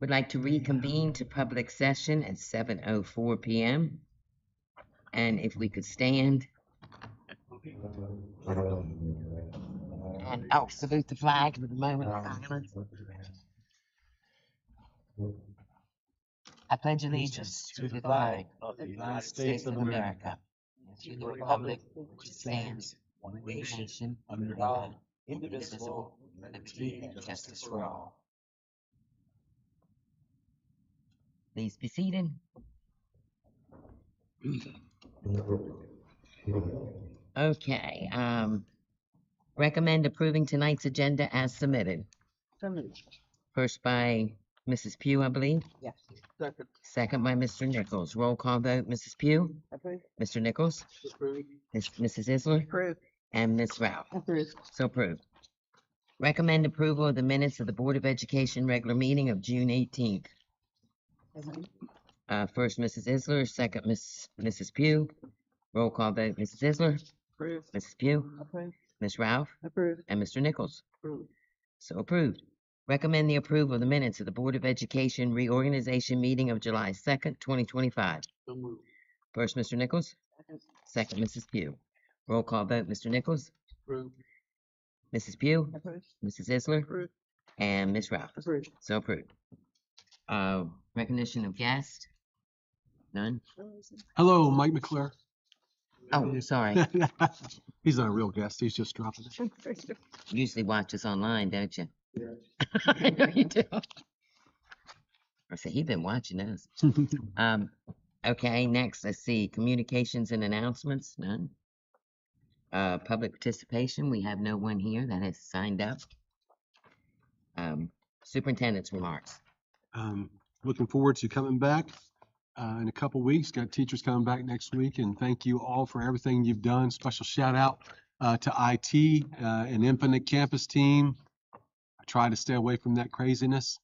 Would like to reconvene to public session at 7:04 p.m. And if we could stand and salute the flag with a moment of silence. I pledge allegiance to the flag of the United States of America and to the republic which stands one nation under God, indivisible, with liberty and justice for all. Please be seated. Okay. Recommend approving tonight's agenda as submitted. So moved. First by Mrs. Pugh, I believe. Yes. Second. Second by Mr. Nichols. Roll call vote, Mrs. Pugh, Approved. Mr. Nichols, Approved. Mrs. Isler, Approved. and Ms. Ralph. Approved. So approved. Recommend approval of the minutes of the Board of Education regular meeting of June 18th. First, Mrs. Isler, second, Mrs. Pugh. Roll call vote, Mrs. Isler, Approved. Mrs. Pugh, Approved. Ms. Ralph, Approved. and Mr. Nichols. Approved. So approved. Recommend the approval of the minutes of the Board of Education reorganization meeting of July 2nd, 2025. So moved. First, Mr. Nichols, second, Mrs. Pugh. Roll call vote, Mr. Nichols, Approved. Mrs. Pugh, Approved. Mrs. Isler, Approved. and Ms. Ralph. Approved. So approved. Recognition of guests? None? Hello, Mike McClure. Oh, sorry. He's not a real guest. He's just dropping it. You usually watch us online, don't you? I know you do. I said, he's been watching us. Okay, next, let's see. Communications and announcements, none. Public participation, we have no one here that has signed up. Superintendent's remarks. Looking forward to coming back in a couple weeks. Got teachers coming back next week, and thank you all for everything you've done. Special shout out to IT and Infinite Campus team. I try to stay away from that craziness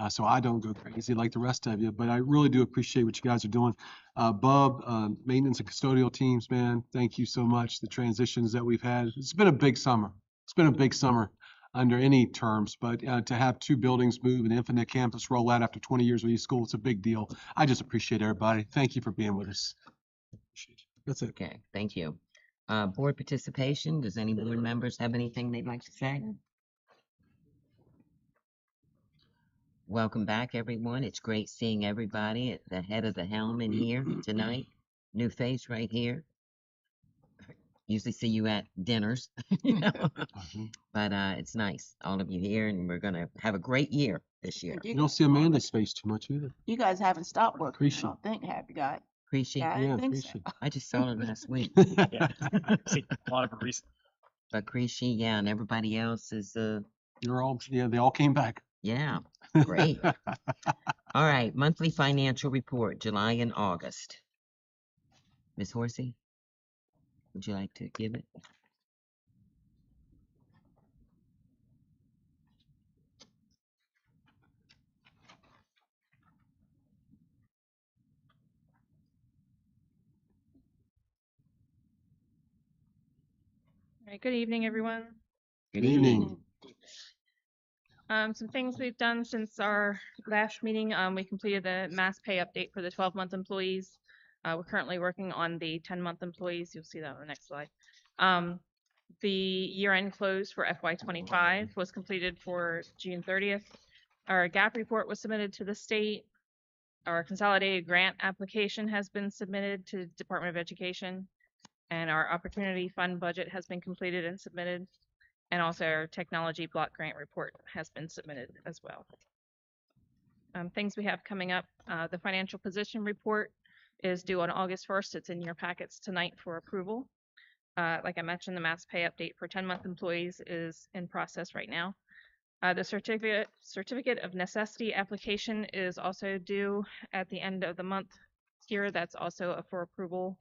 so I don't go crazy like the rest of you, but I really do appreciate what you guys are doing. Bub, maintenance and custodial teams, man, thank you so much. The transitions that we've had, it's been a big summer. It's been a big summer under any terms, but to have two buildings move and Infinite Campus roll out after 20 years of these schools, it's a big deal. I just appreciate everybody. Thank you for being with us. That's it. Okay, thank you. Board participation, does any board members have anything they'd like to say? Welcome back, everyone. It's great seeing everybody at the head of the helm in here tonight. New face right here. Usually see you at dinners, you know? But it's nice, all of you here, and we're gonna have a great year this year. You don't see Amanda's face too much either. You guys haven't stopped working. Appreciate I don't think, have you guys? Appreciate Yeah, I it. didn't think so. appreciate I just saw her last week. Yeah, see a lot of reason. But Creasy, yeah, and everybody else is, You're all, yeah, they all came back. yeah, great. All right, monthly financial report, July and August. Ms. Horsey, would you like to give it? All right, good evening, everyone. Good Good evening. Some things we've done since our last meeting, we completed the mass pay update for the 12-month employees. We're currently working on the 10-month employees. You'll see that on the next slide. The year-end close for FY25 was completed for June 30th. Our gap report was submitted to the state. Our consolidated grant application has been submitted to the Department of Education, and our opportunity fund budget has been completed and submitted. And also our technology block grant report has been submitted as well. Things we have coming up, the financial position report is due on August 1st. It's in your packets tonight for approval. Like I mentioned, the mass pay update for 10-month employees is in process right now. The certificate of necessity application is also due at the end of the month here. That's also for approval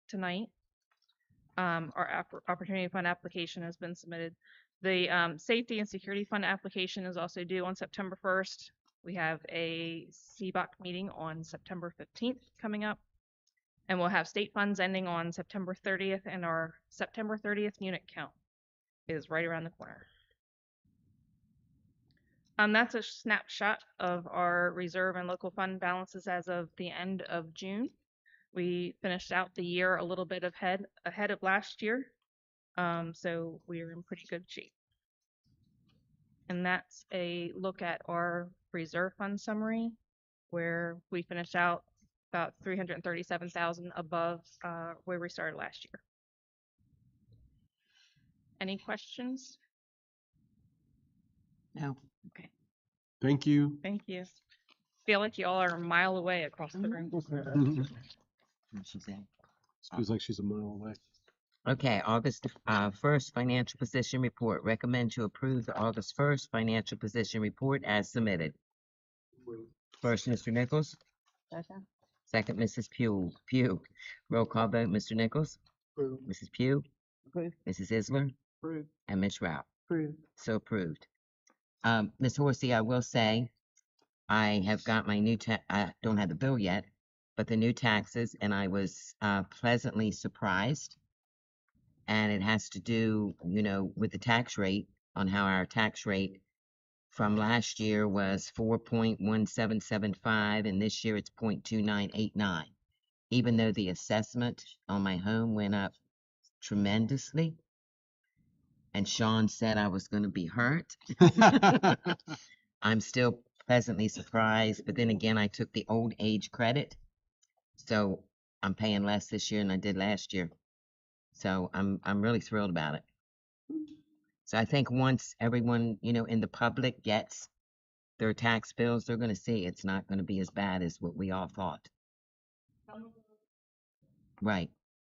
tonight. Our opportunity fund application has been submitted. The safety and security fund application is also due on September 1st. We have a CBOC meeting on September 15th coming up, and we'll have state funds ending on September 30th, and our September 30th unit count is right around the corner. That's a snapshot of our reserve and local fund balances as of the end of June. We finished out the year a little bit ahead of last year. So we're in pretty good shape. And that's a look at our reserve fund summary, where we finished out about 337,000 above where we started last year. Any questions? No. Thank you. Thank you. Feel like you all are a mile away across the room. What'd she say? Feels like she's a mile away. Okay, August 1st financial position report. Recommend to approve the August 1st financial position report as submitted. First, Mr. Nichols. Second, Mrs. Pugh. Roll call vote, Mr. Nichols, Approve. Mrs. Pugh, Approve. Mrs. Isler, Approve. and Ms. Rao. Approve. So approved. Ms. Horsey, I will say, I have got my new I don't have the bill yet, but the new taxes, and I was pleasantly surprised. And it has to do, with the tax rate, on how our tax rate from last year was 4.1775, and this year it's 0.2989. Even though the assessment on my home went up tremendously, and Sean said I was going to be hurt, I'm still pleasantly surprised. But then again, I took the old age credit, so I'm paying less this year than I did last year. So I'm really thrilled about it. So I think once everyone, in the public gets their tax bills, they're going to see it's not going to be as bad as what we all thought. Right.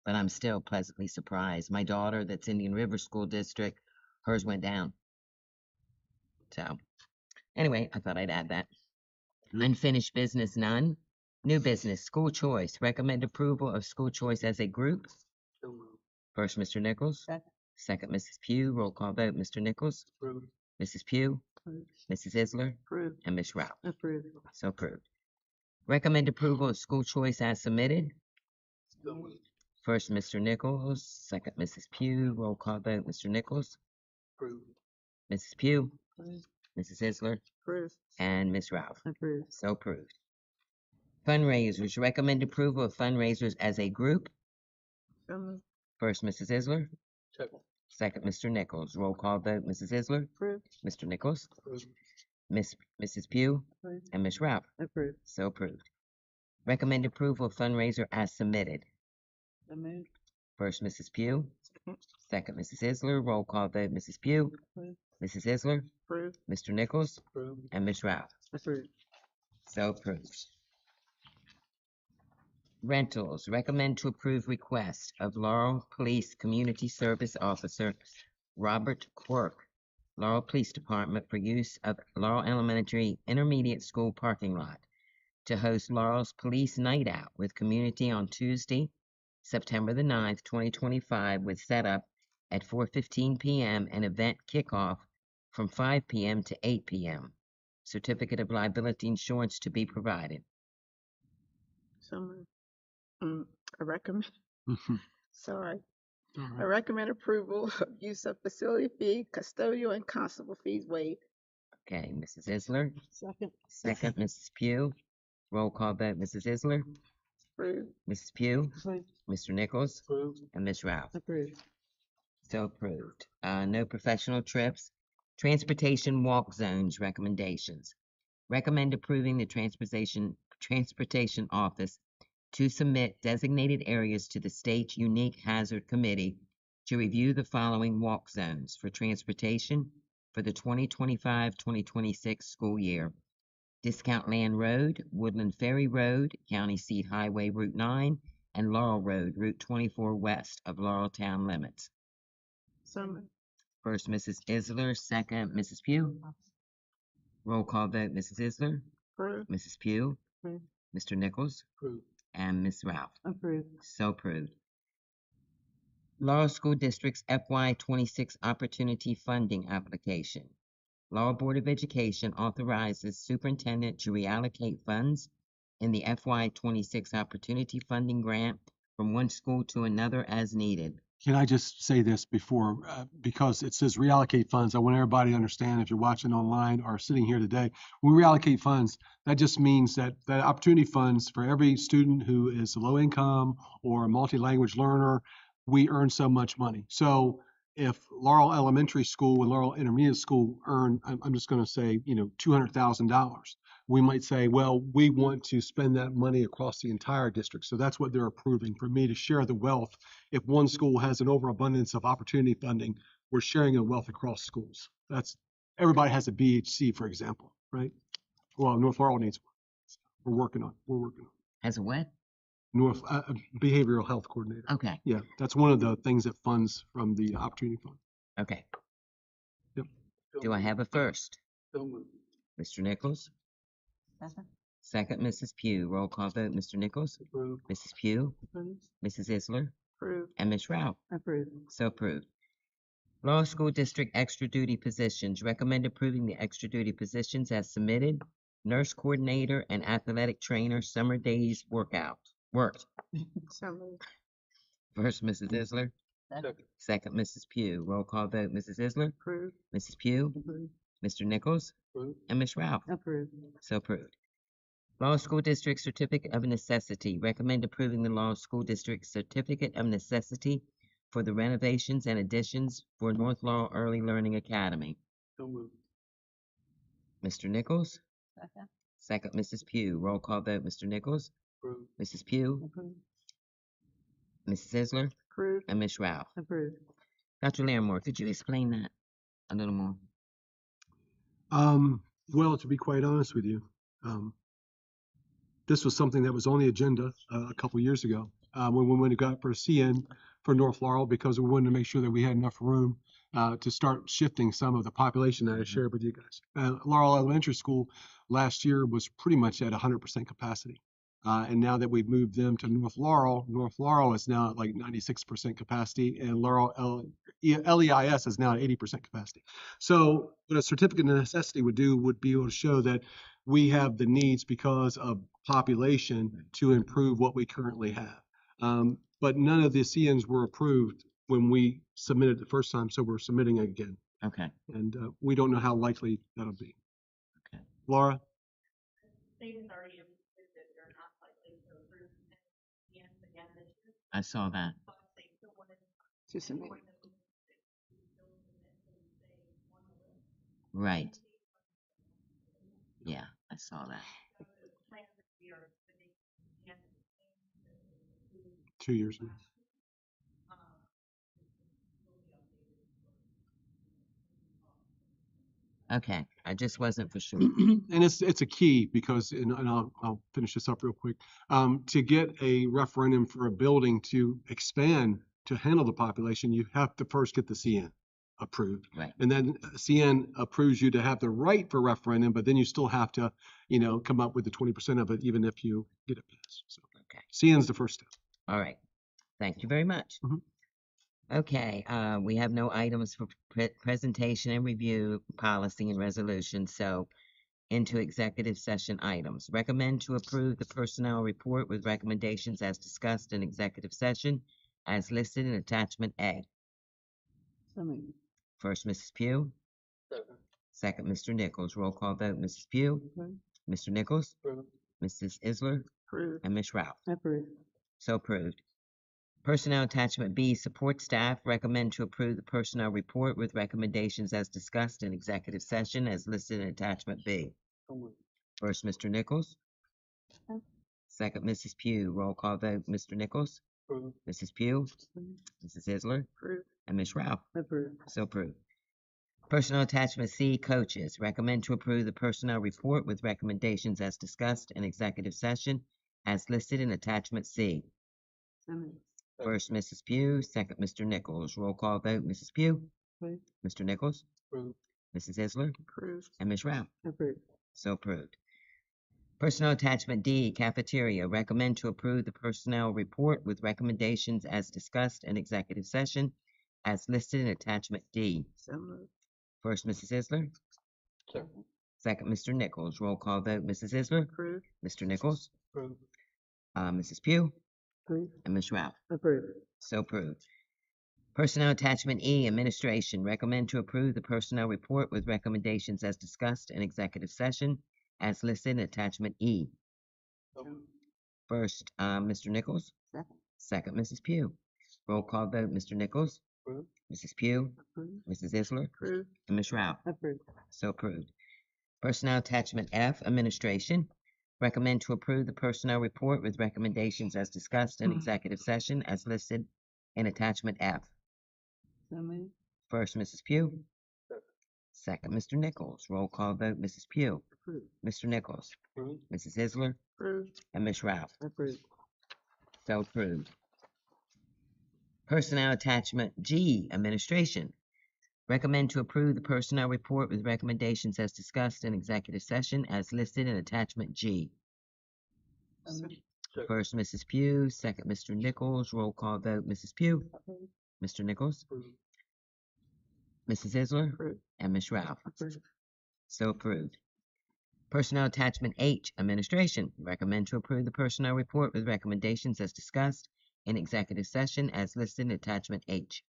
But I'm still pleasantly surprised. My daughter that's Indian River School District, hers went down. So anyway, I thought I'd add that. Unfinished business, none. New business, school choice. Recommend approval of school choice as a group. First, Mr. Nichols. Second. Second, Mrs. Pugh. Roll call vote, Mr. Nichols, Approve. Mrs. Pugh, Approve. Mrs. Isler, Approve. and Ms. Rao. Approve. So approved. Recommend approval of school choice as submitted. First, Mr. Nichols. Second, Mrs. Pugh. Roll call vote, Mr. Nichols, Approve. Mrs. Pugh, Approve. Mrs. Isler, Approve. and Ms. Rao. Approve. So approved. Fundraisers. Recommend approval of fundraisers as a group. First, Mrs. Isler. Second. Second, Mr. Nichols. Roll call vote, Mrs. Isler, Approve. Mr. Nichols, Approve. Mrs. Pugh, Approve. and Ms. Rao. Approve. So approved. Recommend approval of fundraiser as submitted. So moved. First, Mrs. Pugh. Second. Second, Mrs. Isler. Roll call vote, Mrs. Pugh, Approve. Mrs. Isler, Approve. Mr. Nichols, Approve. and Ms. Rao. Approve. So approved. Rentals. Recommend to approve request of Laurel Police Community Service Officer Robert Quirk, Laurel Police Department, for use of Laurel Elementary Intermediate School parking lot to host Laurel's Police Night Out with community on Tuesday, September the 9th, 2025, with setup at 4:15 p.m. and event kickoff from 5 p.m. to 8 p.m. Certificate of liability insurance to be provided. So moved. I recommend, sorry, I recommend approval of use of facility fee, custodial and constable fees waived. Okay, Mrs. Isler. Second. Second, Mrs. Pugh. Roll call vote, Mrs. Isler, Approved. Mrs. Pugh, Approve. Mr. Nichols, Approve. and Ms. Rao. Approve. So approved. No professional trips. Transportation walk zones recommendations. Recommend approving the transportation office to submit designated areas to the State Unique Hazard Committee to review the following walk zones for transportation for the 2025-2026 school year. Discount Land Road, Woodland Ferry Road, County Seat Highway Route 9, and Laurel Road, Route 24 west of Laurel town limits. So moved. First, Mrs. Isler, second, Mrs. Pugh. Roll call vote, Mrs. Isler, Approved. Mrs. Pugh, Approved. Mr. Nichols, Approve. and Ms. Ralph. Approve. So approved. Laurel School District's FY26 Opportunity Funding Application. Laurel Board of Education authorizes superintendent to reallocate funds in the FY26 Opportunity Funding Grant from one school to another as needed. Can I just say this before, because it says reallocate funds, I want everybody to understand, if you're watching online or sitting here today, when we reallocate funds, that just means that opportunity funds for every student who is a low income or a multi-language learner, we earn so much money. So if Laurel Elementary School and Laurel Intermediate School earn, I'm just going to say, $200,000, we might say, well, we want to spend that money across the entire district. So that's what they're approving, for me to share the wealth. If one school has an overabundance of opportunity funding, we're sharing the wealth across schools. Everybody has a BHC, for example, right? Well, North Laurel needs one. We're working on it. Has a what? North Behavioral Health Coordinator. Okay. Yeah, that's one of the things that funds from the Opportunity Fund. Okay. Yep. Do I have a first? So moved. Mr. Nichols? Second. Second, Mrs. Pugh. Roll call vote, Mr. Nichols? Approved. Mrs. Pugh? Approved. Mrs. Isler? Approved. And Ms. Rao? Approved. So approved. Law School District extra duty positions. Recommend approving the extra duty positions as submitted. Nurse coordinator and athletic trainer summer days worked. So moved. First, Mrs. Isler. Second. Second, Mrs. Pugh. Roll call vote, Mrs. Isler. Approved. Mrs. Pugh. Approved. Mr. Nichols. Approved. And Ms. Rao. Approved. So approved. Law School District Certificate of Necessity. Recommend approving the Law School District Certificate of Necessity for the renovations and additions for North Laurel Early Learning Academy. So moved. Mr. Nichols. Second. Second, Mrs. Pugh. Roll call vote, Mr. Nichols. Approved. Mrs. Pugh. Approved. Mrs. Isler. Approved. And Ms. Rao. Approved. Dr. Larimore, could you explain that a little more? Well, to be quite honest with you, this was something that was on the agenda a couple years ago when we went and got for CN for North Laurel, because we wanted to make sure that we had enough room to start shifting some of the population that I shared with you guys. Laurel Elementary School last year was pretty much at 100% capacity. And now that we've moved them to North Laurel is now at like 96% capacity, and LEIS is now at 80% capacity. So what a certificate of necessity would do would be able to show that we have the needs because of population to improve what we currently have. But none of the CNs were approved when we submitted the first time, so we're submitting again. Okay. And we don't know how likely that'll be. Okay. Laura? I saw that. To submit. Right. Yeah, I saw that. 2 years ago. Okay, I just wasn't for sure. And it's a key because, and I'll finish this up real quick. To get a referendum for a building to expand to handle the population, you have to first get the CN approved. Right. And then CN approves you to have the right for referendum, but then you still have to, come up with the 20% of it, even if you get it passed. So Okay. CN's the first step. All right. Thank you very much. Mhm. Okay, we have no items for presentation and review, policy and resolution, so into executive session items. Recommend to approve the personnel report with recommendations as discussed in executive session as listed in attachment A. So moved. First, Mrs. Pugh. Second, Mr. Nichols. Roll call vote, Mrs. Pugh, Approved. Mr. Nichols, Approved. Mrs. Isler, Approved. and Ms. Rao. Approved. So approved. Personnel attachment B, support staff. Recommend to approve the personnel report with recommendations as discussed in executive session as listed in attachment B. So moved. First, Mr. Nichols. Second. Second, Mrs. Pugh. Roll call vote, Mr. Nichols, Approved. Mrs. Pugh, Approved. Mrs. Isler, Approved. and Ms. Rao. Approved. So approved. Personnel attachment C, coaches. Recommend to approve the personnel report with recommendations as discussed in executive session as listed in attachment C. So moved. First, Mrs. Pugh. Second, Mr. Nichols. Roll call vote, Mrs. Pugh, Approved. Mr. Nichols, Approved. Mrs. Isler, Approved. and Ms. Rao. Approved. So approved. Personnel attachment D, cafeteria. Recommend to approve the personnel report with recommendations as discussed in executive session as listed in attachment D. So moved. First, Mrs. Isler. Second. Second, Mr. Nichols. Roll call vote, Mrs. Isler, Approved. Mr. Nichols, Approved. Mrs. Pugh, Approved. and Ms. Rao. Approved. So approved. Personnel Attachment E, Administration. Recommend to approve the personnel report with recommendations as discussed in executive session as listed in Attachment E. First, Mr. Nichols. Second. Second, Mrs. Pugh. Roll call vote, Mr. Nichols. Approved. Mrs. Pugh. Approved. Mrs. Isler. Approved. And Ms. Rao. Approved. So approved. Personnel Attachment F, Administration. Recommend to approve the personnel report with recommendations as discussed in executive session as listed in Attachment F. So moved. First, Mrs. Pugh. Second, Mr. Nichols. Roll call vote, Mrs. Pugh. Approved. Mr. Nichols. Approved. Mrs. Isler. Approved. And Ms. Rao. Approved. So approved. Personnel Attachment G, Administration. Recommend to approve the personnel report with recommendations as discussed in executive session as listed in Attachment G. So moved. First, Mrs. Pugh. Second, Mr. Nichols. Roll call vote, Mrs. Pugh. Approved. Mr. Nichols. Approved. Mrs. Isler. Approved. And Ms. Rao. Approved. So approved. Personnel Attachment H, Administration. Recommend to approve the personnel report with recommendations as discussed in executive session as listed in Attachment H.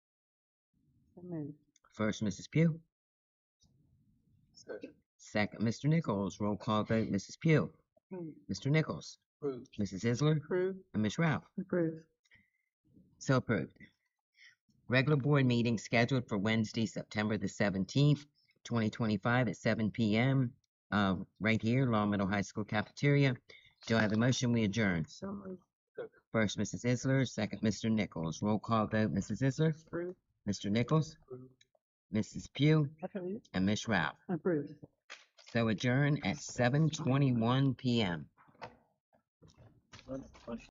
So moved. First, Mrs. Pugh. Second, Mr. Nichols. Roll call vote, Mrs. Pugh. Approved. Mr. Nichols. Approved. Mrs. Isler. Approved. And Ms. Rao. Approved. So approved. Regular board meeting scheduled for Wednesday, September the 17th, 2025 at 7 p.m. Right here, Long Meadow High School cafeteria. Do I have a motion? We adjourn. So moved. First, Mrs. Isler. Second, Mr. Nichols. Roll call vote, Mrs. Isler. Approved. Mr. Nichols. Mrs. Pugh. Approved. And Ms. Rao. Approved. So adjourn at 7:21 p.m.